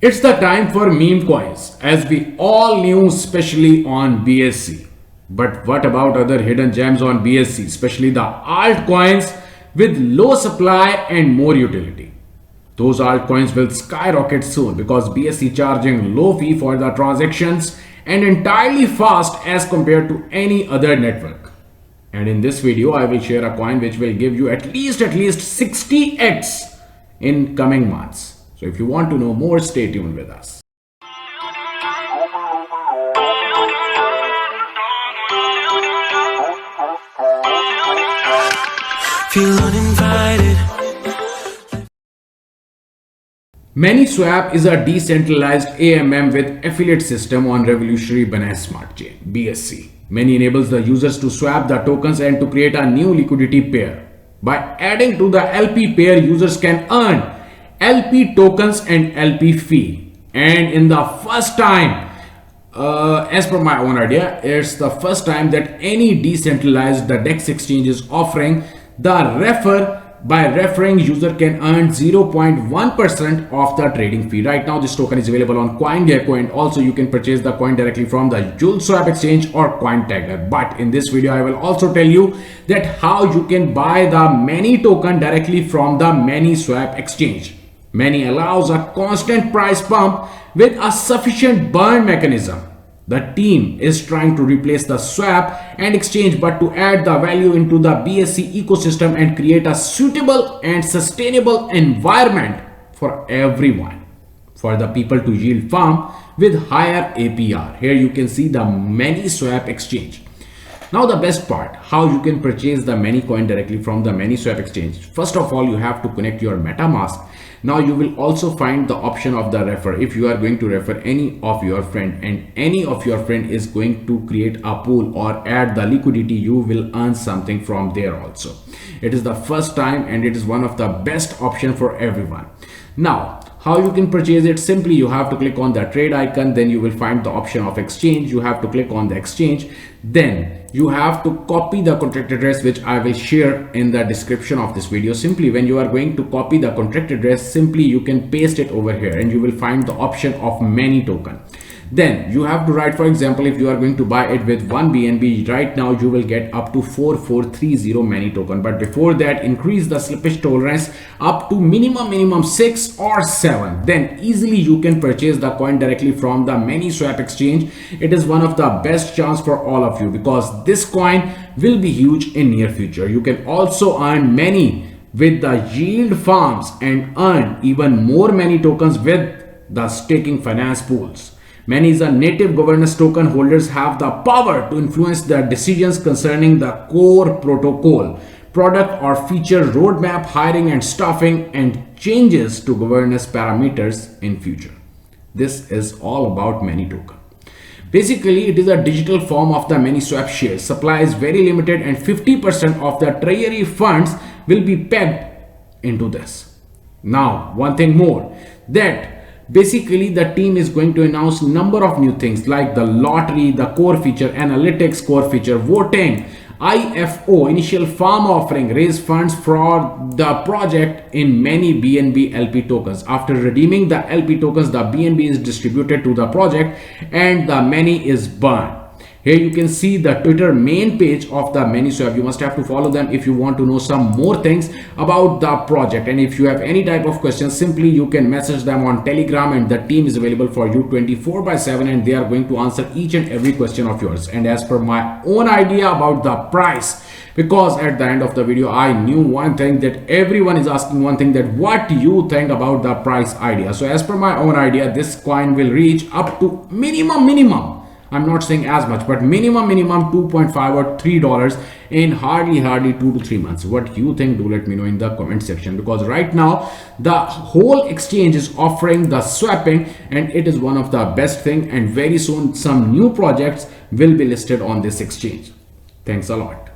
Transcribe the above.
It's the time for meme coins, as we all knew, especially on BSC. But what about other hidden gems on BSC, especially the altcoins with low supply and more utility? Those altcoins will skyrocket soon because BSC charging low fee for the transactions and entirely fast as compared to any other network. And in this video, I will share a coin which will give you at least 60x in coming months. So if you want to know more, stay tuned with us. Feel uninvited. ManySwap is a decentralized AMM with affiliate system on revolutionary Binance Smart Chain (BSC). Many enables the users to swap the tokens and to create a new liquidity pair. By adding to the LP pair, users can earn LP tokens and LP fee. And in the first time, as per my own idea, it's the first time that any decentralized the DEX exchange is offering the by referring user can earn 0.1% of the trading fee. Right now this token is available on CoinGecko, and also you can purchase the coin directly from the JuleSwap exchange or CoinTagger. But in this video I will also tell you that how you can buy the Many token directly from the ManySwap exchange. Many allows a constant price pump with a sufficient burn mechanism. The team is trying to replace the swap and exchange, but to add the value into the BSC ecosystem and create a suitable and sustainable environment for everyone, for the people to yield farm with higher APR. Here you can see the ManySwap exchange. Now the best part, how you can purchase the Many coin directly from the ManySwap exchange. First of all, you have to connect your MetaMask. Now you will also find the option of the refer. If you are going to refer any of your friend and any of your friend is going to create a pool or add the liquidity, you will earn something from there also. It is the first time and it is one of the best option for everyone. Now how you can purchase it? Simply you have to click on the trade icon, then you will find the option of exchange. You have to click on the exchange, then you have to copy the contract address, which I will share in the description of this video. Simply when you are going to copy the contract address, simply you can paste it over here and you will find the option of Many token. Then you have to write, for example, if you are going to buy it with 1 BNB, right now you will get up to 4430 Many token. But before that, increase the slippage tolerance up to minimum 6 or 7. Then easily you can purchase the coin directly from the ManySwap exchange. It is one of the best chance for all of you because this coin will be huge in near future. You can also earn Many with the yield farms and earn even more Many tokens with the staking finance pools. Many is a native governance token. Holders have the power to influence the decisions concerning the core protocol, product or feature roadmap, hiring and staffing, and changes to governance parameters in future. This is all about Many token. Basically, it is a digital form of the ManySwap shares. Supply is very limited and 50% of the treasury funds will be pegged into this. Now, one thing more, that basically the team is going to announce number of new things like the lottery, the core feature, analytics core feature, voting, IFO, initial farm offering, raise funds for the project in Many BNB LP tokens. After redeeming the LP tokens, the BNB is distributed to the project and the Many is burned. Here you can see the Twitter main page of the ManySwap. You must have to follow them if you want to know some more things about the project. And if you have any type of questions, simply you can message them on Telegram and the team is available for you 24/7 and they are going to answer each and every question of yours. And as per my own idea about the price, because at the end of the video I knew one thing, that everyone is asking one thing, that what do you think about the price idea. So as per my own idea, this coin will reach up to minimum, I'm not saying as much, but minimum 2.5 or $3 in hardly 2 to 3 months. What you think, do let me know in the comment section, because right now the whole exchange is offering the swapping and it is one of the best thing, and very soon some new projects will be listed on this exchange. Thanks a lot.